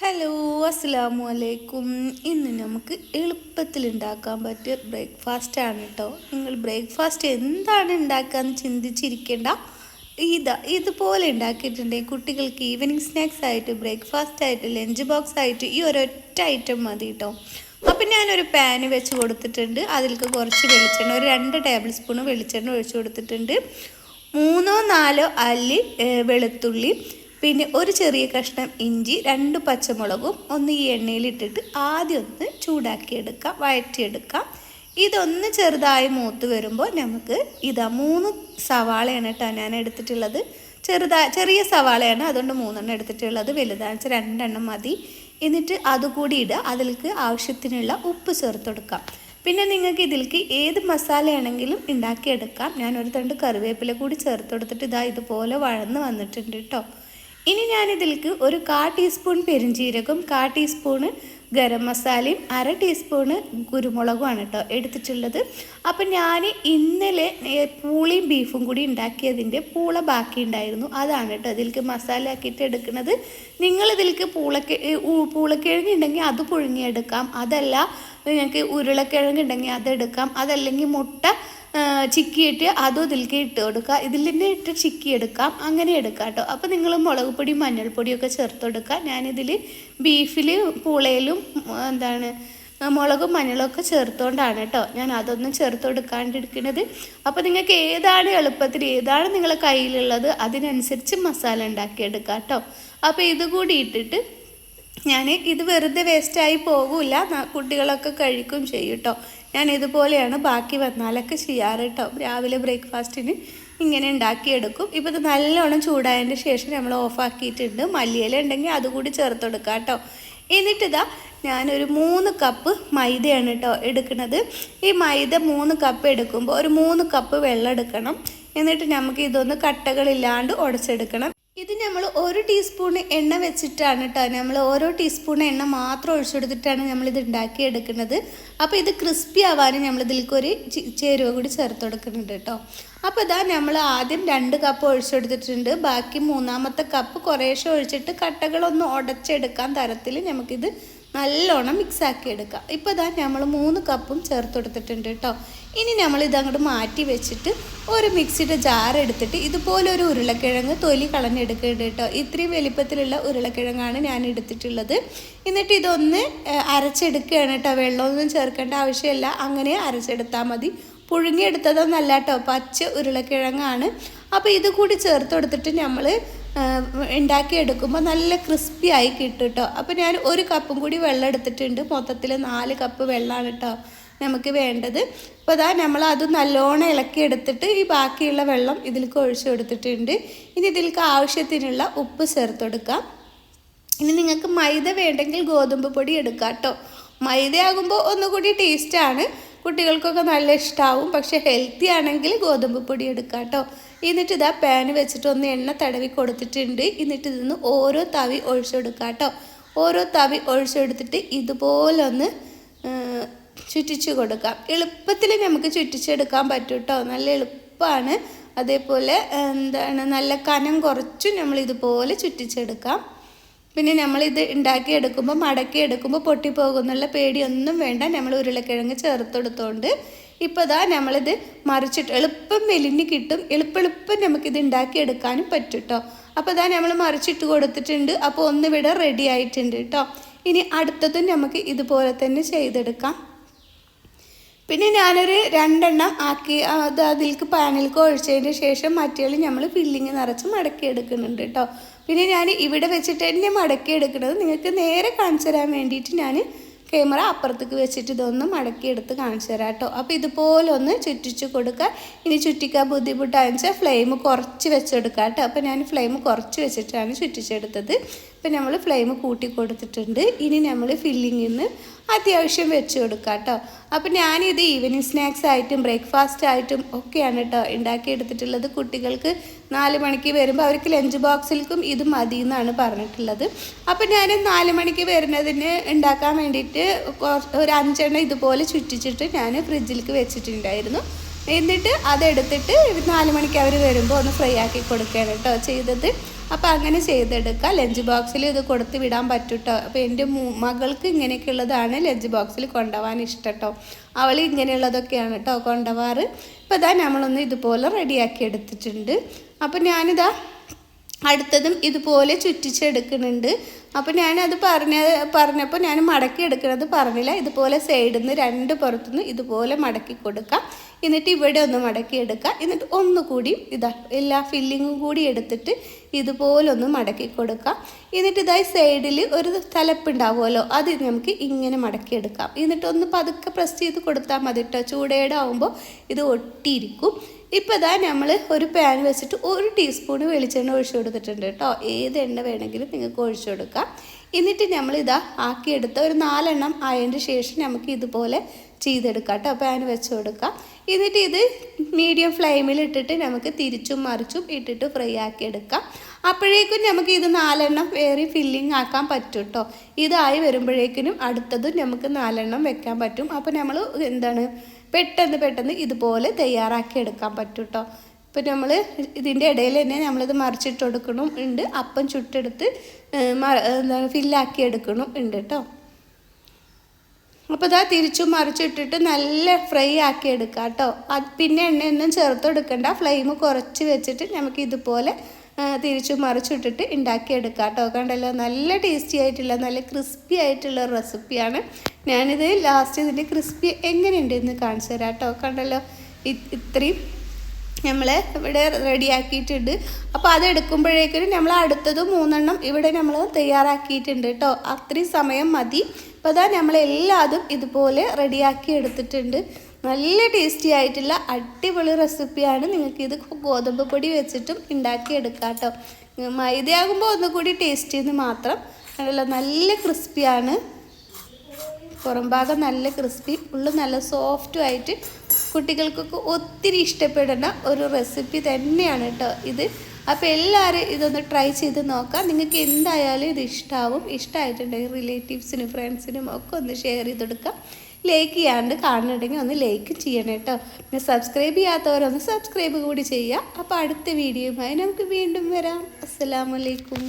Hello, അസ്സലാമു അലൈക്കും. ഇന്ന് നമുക്ക് എളുപ്പത്തിൽ ഉണ്ടാക്കാൻ പറ്റിയ ബ്രേക്ക്ഫാസ്റ്റ് ആണ് കേട്ടോ. നിങ്ങൾ ബ്രേക്ക്ഫാസ്റ്റ് എന്താണ് ഉണ്ടാക്കാന്ന് ചിന്തിച്ചിരിക്കേണ്ട. ഇതുപോലെ ഉണ്ടാക്കിയിട്ടുണ്ടെങ്കിൽ കുട്ടികൾക്ക് ഈവനിങ് സ്നാക്സ് ആയിട്ട്, ബ്രേക്ക്ഫാസ്റ്റ് ആയിട്ട്, ലഞ്ച് ബോക്സ് ആയിട്ട് ഈ ഒരൊറ്റ ഐറ്റം മതി കേട്ടോ. അപ്പം ഞാനൊരു പാന് വെച്ച് കൊടുത്തിട്ടുണ്ട്. അതിലേക്ക് കുറച്ച് വെളിച്ചെണ്ണ, ഒരു 2 ടേബിൾ സ്പൂൺ വെളിച്ചെണ്ണ ഒഴിച്ച് കൊടുത്തിട്ടുണ്ട്. 3-4 അല്ലി വെളുത്തുള്ളി, പിന്നെ ഒരു ചെറിയ കഷ്ണം ഇഞ്ചി, 2 പച്ചമുളകും ഒന്ന് ഈ എണ്ണയിലിട്ടിട്ട് ആദ്യം ഒന്ന് ചൂടാക്കിയെടുക്കാം, വഴറ്റിയെടുക്കാം. ഇതൊന്ന് ചെറുതായി മൂത്ത് വരുമ്പോൾ നമുക്ക് 3 സവാളയാണ് കേട്ടോ ഞാൻ എടുത്തിട്ടുള്ളത്. ചെറിയ സവാളയാണ്, അതുകൊണ്ട് 3 എടുത്തിട്ടുള്ളത്. വലുതാണെന്ന് വെച്ചാൽ 2 മതി. എന്നിട്ട് അതുകൂടി ഇടുക. അതിലേക്ക് ആവശ്യത്തിനുള്ള ഉപ്പ് ചേർത്തെടുക്കാം. പിന്നെ നിങ്ങൾക്ക് ഇതിലേക്ക് ഏത് മസാലയാണെങ്കിലും ഉണ്ടാക്കിയെടുക്കാം. ഞാനൊരു തണ്ട് കറിവേപ്പില കൂടി ചേർത്തെടുത്തിട്ട് ഇതുപോലെ വഴന്ന് വന്നിട്ടുണ്ട് കേട്ടോ. ഇനി ഞാനിതിലേക്ക് ഒരു 1/4 ടീസ്പൂൺ പെരിഞ്ജീരകം, 1/4 ടീസ്പൂണ് ഗരം മസാലയും, 1/2 ടീസ്പൂണ് കുരുമുളകുമാണ് കേട്ടോ എടുത്തിട്ടുള്ളത്. അപ്പം ഞാൻ ഇന്നലെ പൂളിയും ബീഫും കൂടി ഉണ്ടാക്കിയതിൻ്റെ പൂള ബാക്കി ഉണ്ടായിരുന്നു. അതാണ് കേട്ടോ ഇതിലേക്ക് മസാല ആക്കിയിട്ട് എടുക്കുന്നത്. നിങ്ങളിതിലേക്ക് പൂളക്കിഴങ്ങ് ഉണ്ടെങ്കിൽ അത് പുഴുങ്ങിയെടുക്കാം. അതല്ല നിങ്ങൾക്ക് ഉരുളക്കിഴങ്ങ് ഉണ്ടെങ്കിൽ അതെടുക്കാം. അതല്ലെങ്കിൽ മുട്ട ചിക്കിയിട്ട് അതും ഇതിലേക്ക് ഇട്ട് കൊടുക്കുക. ഇതിൽ തന്നെ ഇട്ട് ചിക്കി എടുക്കാം, അങ്ങനെ എടുക്കാം കേട്ടോ. അപ്പോൾ നിങ്ങൾ മുളക് പൊടി മഞ്ഞൾപ്പൊടിയൊക്കെ ചേർത്ത് കൊടുക്കുക. ഞാനിതിൽ ബീഫിൽ പൂളയിലും മുളകും മഞ്ഞളൊക്കെ ചേർത്തുകൊണ്ടാണ് കേട്ടോ ഞാൻ അതൊന്നും ചേർത്ത് കൊടുക്കാണ്ടിരിക്കുന്നത്. അപ്പോൾ നിങ്ങൾക്ക് ഏതാണ് എളുപ്പത്തിൽ, ഏതാണ് നിങ്ങളുടെ കയ്യിലുള്ളത് അതിനനുസരിച്ച് മസാല ഉണ്ടാക്കിയെടുക്കാം കേട്ടോ. അപ്പോൾ ഇതുകൂടി ഇട്ടിട്ട് ഇത് വെറുതെ വേസ്റ്റായി പോകില്ല, കുട്ടികളൊക്കെ കഴിക്കും ചെയ്യും കേട്ടോ. ഞാൻ ഇതുപോലെയാണ് ബാക്കി വന്നാലൊക്കെ ചെയ്യാറ് കേട്ടോ. രാവിലെ ബ്രേക്ക്ഫാസ്റ്റിന് ഇങ്ങനെ ഉണ്ടാക്കിയെടുക്കും. ഇപ്പോൾ ഇത് നല്ലോണം ചൂടായതിൻ്റെ ശേഷം നമ്മൾ ഓഫാക്കിയിട്ടുണ്ട്. മല്ലിയില ഉണ്ടെങ്കിൽ അതുകൂടി ചേർത്ത് കൊടുക്കാം കേട്ടോ. എന്നിട്ടിതാ ഞാനൊരു 3 കപ്പ് മൈദയാണ് കേട്ടോ എടുക്കുന്നത്. ഈ മൈദ 3 കപ്പ് എടുക്കുമ്പോൾ ഒരു 3 കപ്പ് വെള്ളം എടുക്കണം. എന്നിട്ട് നമുക്ക് ഇതൊന്ന് കട്ടകളില്ലാണ്ട് ഉടച്ചെടുക്കണം. ഇത് നമ്മൾ 1 ടീസ്പൂൺ എണ്ണ വെച്ചിട്ടാണ് കേട്ടോ, നമ്മൾ ഓരോ ടീസ്പൂൺ എണ്ണ മാത്രം ഒഴിച്ചെടുത്തിട്ടാണ് നമ്മളിത് ഉണ്ടാക്കിയെടുക്കുന്നത്. അപ്പോൾ ഇത് ക്രിസ്പി ആവാനും നമ്മളിതിലേക്ക് ഒരു ചേരുവ കൂടി ചേർത്ത് കൊടുക്കുന്നുണ്ട് കേട്ടോ. അപ്പോൾ നമ്മൾ ആദ്യം 2 കപ്പ് ഒഴിച്ചെടുത്തിട്ടുണ്ട്. ബാക്കി 3-ാമത്തെ കപ്പ് കുറേശ്ശെ ഒഴിച്ചിട്ട് കട്ടകളൊന്ന് ഉടച്ചെടുക്കാൻ തരത്തിൽ നമുക്കിത് നല്ലോണം മിക്സാക്കി എടുക്കാം. ഇപ്പോൾ നമ്മൾ 3 കപ്പും ചേർത്ത് കൊടുത്തിട്ടുണ്ട് കേട്ടോ. ഇനി നമ്മളിത് അങ്ങോട്ട് മാറ്റി വെച്ചിട്ട് ഒരു മിക്സിയുടെ ജാർ എടുത്തിട്ട് ഇതുപോലൊരു ഉരുളക്കിഴങ്ങ് തൊലി കളഞ്ഞെടുക്കുന്നുണ്ട് കേട്ടോ. ഇത്രയും വലിപ്പത്തിലുള്ള ഉരുളക്കിഴങ്ങാണ് ഞാൻ എടുത്തിട്ടുള്ളത്. എന്നിട്ട് ഇതൊന്ന് അരച്ചെടുക്കുകയാണ് കേട്ടോ. വെള്ളമൊന്നും ചേർക്കേണ്ട ആവശ്യമില്ല, അങ്ങനെ അരച്ചെടുത്താൽ മതി. പുഴുങ്ങിയെടുത്തതൊന്നല്ല കേട്ടോ, പച്ച ഉരുളക്കിഴങ്ങാണ്. അപ്പോൾ ഇത് കൂടി ചേർത്ത് കൊടുത്തിട്ട് നമ്മൾ ഉണ്ടാക്കിയെടുക്കുമ്പോൾ നല്ല ക്രിസ്പി ആയി കിട്ടും കേട്ടോ. അപ്പോൾ ഞാൻ 1 കപ്പും കൂടി വെള്ളം എടുത്തിട്ടുണ്ട്. മൊത്തത്തിൽ 4 കപ്പ് വെള്ളമാണ് കേട്ടോ നമുക്ക് വേണ്ടത്. അപ്പോൾ നമ്മൾ അത് നല്ലോണം ഇളക്കിയെടുത്തിട്ട് ഈ ബാക്കിയുള്ള വെള്ളം ഇതിലേക്ക് ഒഴിച്ചു കൊടുത്തിട്ടുണ്ട്. ഇനി ഇതിലേക്ക് ആവശ്യത്തിനുള്ള ഉപ്പ് ചേർത്ത് കൊടുക്കാം. ഇനി നിങ്ങൾക്ക് മൈദ വേണ്ടെങ്കിൽ ഗോതമ്പ് പൊടി എടുക്കാം കേട്ടോ. മൈദ ആകുമ്പോൾ ഒന്നുകൂടി ടേസ്റ്റാണ്, കുട്ടികൾക്കൊക്കെ നല്ല ഇഷ്ടമാവും. പക്ഷേ ഹെൽത്തി ആണെങ്കിൽ ഗോതമ്പ് പൊടി എടുക്കാം കേട്ടോ. എന്നിട്ട് പാന് വെച്ചിട്ട് ഒന്ന് എണ്ണ തടവി കൊടുത്തിട്ടുണ്ട്. എന്നിട്ട് ഇതിന്ന് ഓരോ തവി ഒഴിച്ചെടുക്കാം കേട്ടോ. ഓരോ തവി ഒഴിച്ചെടുത്തിട്ട് ഇതുപോലെ ഒന്ന് ചുറ്റിച്ച് കൊടുക്കാം. എളുപ്പത്തിൽ നമുക്ക് ചുറ്റിച്ചെടുക്കാൻ പറ്റും കേട്ടോ, നല്ല എളുപ്പമാണ്. അതേപോലെ നല്ല കനം കുറച്ചും നമ്മൾ ഇതുപോലെ ചുറ്റിച്ചെടുക്കാം. പിന്നെ നമ്മളിത് ഉണ്ടാക്കിയെടുക്കുമ്പോൾ മടക്കിയെടുക്കുമ്പോൾ പൊട്ടിപ്പോകുന്നുള്ള പേടിയൊന്നും വേണ്ട, നമ്മൾ ഉരുളക്കിഴങ്ങ് ചേർത്തെടുത്തോണ്ട്. ഇപ്പോൾ നമ്മളിത് മറിച്ചിട്ട് എളുപ്പം മെലിഞ്ഞ് കിട്ടും. എളുപ്പം നമുക്കിത് ഉണ്ടാക്കിയെടുക്കാനും പറ്റും കേട്ടോ. അപ്പോൾ നമ്മൾ മറിച്ചിട്ട് കൊടുത്തിട്ടുണ്ട്. അപ്പോൾ ഒന്നിവിടെ റെഡി ആയിട്ടുണ്ട് കേട്ടോ. ഇനി അടുത്തതും നമുക്ക് ഇതുപോലെ തന്നെ ചെയ്തെടുക്കാം. പിന്നെ ഞാനൊരു 2 എണ്ണം ആക്കി അതിലേക്ക് പാനിലേക്ക് ഒഴിച്ചതിന് ശേഷം മറ്റേ നമ്മൾ ഫില്ലിങ് നിറച്ച് മടക്കിയെടുക്കുന്നുണ്ട് കേട്ടോ. പിന്നെ ഞാൻ ഇവിടെ വെച്ചിട്ട് തന്നെ മടക്കിയെടുക്കുന്നത് നിങ്ങൾക്ക് നേരെ കാണിച്ചു തരാൻ വേണ്ടിയിട്ട് ഞാൻ ക്യാമറ അപ്പുറത്തേക്ക് വെച്ചിട്ട് ഇതൊന്ന് മടക്കിയെടുത്ത് കാണിച്ചു തരാം കേട്ടോ. അപ്പോൾ ഇതുപോലെ ഒന്ന് ചുറ്റിച്ച് കൊടുക്കുക. ഇനി ചുറ്റിക്കാൻ ബുദ്ധിമുട്ടാണെന്ന് വെച്ചാൽ ഫ്ലെയിം കുറച്ച് വെച്ചെടുക്കുക കേട്ടോ. അപ്പോൾ ഞാൻ ഫ്ലെയിം കുറച്ച് വെച്ചിട്ടാണ് ചുറ്റിച്ചെടുത്തത്. ഇപ്പം നമ്മൾ ഫ്ലെയിം കൂട്ടി കൊടുത്തിട്ടുണ്ട്. ഇനി നമ്മൾ ഫില്ലിങ്ങിന്ന് അത്യാവശ്യം വെച്ച് കൊടുക്കാം കേട്ടോ. അപ്പോൾ ഞാനിത് ഈവനിങ് സ്നാക്സ് ആയിട്ടും ബ്രേക്ക്ഫാസ്റ്റ് ആയിട്ടും ഒക്കെയാണ് കേട്ടോ ഉണ്ടാക്കിയെടുത്തിട്ടുള്ളത്. കുട്ടികൾക്ക് 4 മണിക്ക് വരുമ്പോൾ അവർക്ക് ലഞ്ച് ബോക്സിലേക്കും ഇത് മതി എന്നാണ് പറഞ്ഞിട്ടുള്ളത്. അപ്പോൾ ഞാൻ 4 മണിക്ക് വരുന്നതിന് ഉണ്ടാക്കാൻ വേണ്ടിയിട്ട് ഒരു 5 എണ്ണം ഇതുപോലെ ചുറ്റിച്ചിട്ട് ഞാൻ ഫ്രിഡ്ജിലേക്ക് വെച്ചിട്ടുണ്ടായിരുന്നു. എന്നിട്ട് അതെടുത്തിട്ട് 4 മണിക്ക് അവർ വരുമ്പോൾ ഒന്ന് ഫ്രൈ ആക്കി കൊടുക്കുകയാണ് കേട്ടോ ചെയ്തത്. അപ്പോൾ അങ്ങനെ ചെയ്തെടുക്കുക. ലഞ്ച് ബോക്സിൽ ഇത് കൊടുത്ത് വിടാൻ പറ്റും കേട്ടോ. അപ്പോൾ എൻ്റെ മകൾക്ക് ഇങ്ങനെയൊക്കെയുള്ളതാണ് ലഞ്ച് ബോക്സിൽ കൊണ്ടുപോകാൻ ഇഷ്ടം കേട്ടോ. അവൾ ഇങ്ങനെയുള്ളതൊക്കെയാണ് കേട്ടോ കൊണ്ടുപോകാറ്. ഇപ്പോൾ ഇതാ നമ്മളൊന്ന് ഇതുപോലെ റെഡിയാക്കി എടുത്തിട്ടുണ്ട്. അപ്പോൾ ഞാനിതാ അടുത്തതും ഇതുപോലെ ചുറ്റിച്ചെടുക്കുന്നുണ്ട്. അപ്പോൾ ഞാനത് പറഞ്ഞപ്പോൾ ഞാൻ മടക്കി എടുക്കുന്നത് പറഞ്ഞില്ല. ഇതുപോലെ സൈഡിൽ നിന്ന് രണ്ട് പുറത്തുനിന്ന് ഇതുപോലെ മടക്കി കൊടുക്കുക. എന്നിട്ട് ഇവിടെ ഒന്ന് മടക്കി എടുക്കുക. എന്നിട്ട് ഒന്നുകൂടി ഇതാ എല്ലാ ഫില്ലിങ്ങും കൂടി എടുത്തിട്ട് ഇതുപോലെ ഒന്ന് മടക്കി കൊടുക്കുക. എന്നിട്ട് ഇതായി സൈഡിൽ ഒരു തലപ്പുണ്ടാവുമല്ലോ, അത് നമുക്ക് ഇങ്ങനെ മടക്കിയെടുക്കാം. എന്നിട്ട് ഒന്ന് പതുക്കെ പ്രസ് ചെയ്ത് കൊടുത്താൽ മതി കേട്ടോ. ചൂടേടെ ആകുമ്പോൾ ഇത് ഒട്ടിയിരിക്കും. ഇപ്പോൾ ഇതാ നമ്മൾ ഒരു പാൻ വെച്ചിട്ട് 1 ടീസ്പൂൺ വെളിച്ചെണ്ണ ഒഴിച്ചു കൊടുത്തിട്ടുണ്ട് കേട്ടോ. ഏത് എണ്ണ വേണമെങ്കിലും നിങ്ങൾക്ക് ഒഴിച്ചു കൊടുക്കാം. എന്നിട്ട് നമ്മളിതാ ആക്കിയെടുത്ത ഒരു 4 എണ്ണം ആയതിൻ്റെ ശേഷം നമുക്ക് ഇതുപോലെ ചെയ്തെടുക്കാം കേട്ടോ. പാൻ വെച്ച് കൊടുക്കാം. എന്നിട്ട് ഇത് മീഡിയം ഫ്ലെയിമിൽ ഇട്ടിട്ട് നമുക്ക് തിരിച്ചും മറിച്ചും ഇട്ടിട്ട് ഫ്രൈ ആക്കിയെടുക്കാം. അപ്പോഴേക്കും നമുക്ക് ഇത് 4 എണ്ണം വേറെ ഫില്ലിങ് ആക്കാൻ പറ്റും കേട്ടോ. ഇതായി വരുമ്പോഴേക്കിനും അടുത്തതും നമുക്ക് 4 എണ്ണം വെക്കാൻ പറ്റും. അപ്പോൾ നമ്മൾ പെട്ടെന്ന് ഇതുപോലെ തയ്യാറാക്കി എടുക്കാൻ പറ്റും കേട്ടോ. ഇപ്പം നമ്മൾ ഇതിൻ്റെ ഇടയിൽ തന്നെ നമ്മളിത് മറിച്ചിട്ട് കൊടുക്കണം ഉണ്ട്. അപ്പം ചുട്ടെടുത്ത് ഫില്ലാക്കി എടുക്കണം ഉണ്ട് കേട്ടോ. അപ്പോൾ ഇതാ തിരിച്ചും മറിച്ചിട്ടിട്ട് നല്ല ഫ്രൈ ആക്കി എടുക്കാം കേട്ടോ. പിന്നെ എണ്ണയൊന്നും ചേർത്ത് കൊടുക്കണ്ട. ഫ്ലെയിം കുറച്ച് വെച്ചിട്ട് നമുക്ക് ഇതുപോലെ തിരിച്ചും മറിച്ചിട്ടിട്ട് ഉണ്ടാക്കിയെടുക്കാം കേട്ടോ. കണ്ടല്ലോ, നല്ല ടേസ്റ്റി ആയിട്ടുള്ള നല്ല ക്രിസ്പി ആയിട്ടുള്ള ഒരു റെസിപ്പിയാണ്. ഞാനിത് ലാസ്റ്റ് ഇതിൻ്റെ ക്രിസ്പി എങ്ങനെയുണ്ട് എന്ന് കാണിച്ചു തരാം കേട്ടോ. കണ്ടല്ലോ, ഇത്രയും നമ്മൾ ഇവിടെ റെഡിയാക്കിയിട്ടുണ്ട്. അപ്പോൾ അത് എടുക്കുമ്പോഴേക്കും നമ്മൾ അടുത്തത് 3 എണ്ണം ഇവിടെ നമ്മൾ തയ്യാറാക്കിയിട്ടുണ്ട് കേട്ടോ. അത്രയും സമയം മതി. അപ്പോൾ അതാ നമ്മളെല്ലാതും ഇതുപോലെ റെഡിയാക്കി എടുത്തിട്ടുണ്ട്. നല്ല ടേസ്റ്റി ആയിട്ടുള്ള അടിപൊളി റെസിപ്പിയാണ്. നിങ്ങൾക്കിത് ഗോതമ്പ് പൊടി വെച്ചിട്ടും ഉണ്ടാക്കിയെടുക്കാം കേട്ടോ. മൈദയാകുമ്പോൾ ഒന്നുകൂടി ടേസ്റ്റി എന്ന് മാത്രം. നല്ല ക്രിസ്പിയാണ്. പുറം ഭാഗം നല്ല ക്രിസ്പി, ഉള്ളിൽ നല്ല സോഫ്റ്റും ആയിട്ട് കുട്ടികൾക്കൊക്കെ ഒത്തിരി ഇഷ്ടപ്പെടുന്ന ഒരു റെസിപ്പി തന്നെയാണ് കേട്ടോ ഇത്. അപ്പോൾ എല്ലാവരും ഇതൊന്ന് ട്രൈ ചെയ്ത് നോക്കാം. നിങ്ങൾക്ക് എന്തായാലും ഇത് ഇഷ്ടമാവും. ഇഷ്ടമായിട്ടുണ്ടെങ്കിൽ റിലേറ്റീവ്സിനും ഫ്രണ്ട്സിനും ഒക്കെ ഒന്ന് ഷെയർ ചെയ്ത് കൊടുക്കാം. ലൈക്ക് ചെയ്യാണ്ട് കാണുന്നുണ്ടെങ്കിൽ ഒന്ന് ലൈക്ക് ചെയ്യണം കേട്ടോ. പിന്നെ സബ്സ്ക്രൈബ് ചെയ്യാത്തവരൊന്ന് സബ്സ്ക്രൈബ് കൂടി ചെയ്യുക. അപ്പോൾ അടുത്ത വീഡിയോയുമായി നമുക്ക് വീണ്ടും വരാം. അസ്സലാമു അലൈക്കും.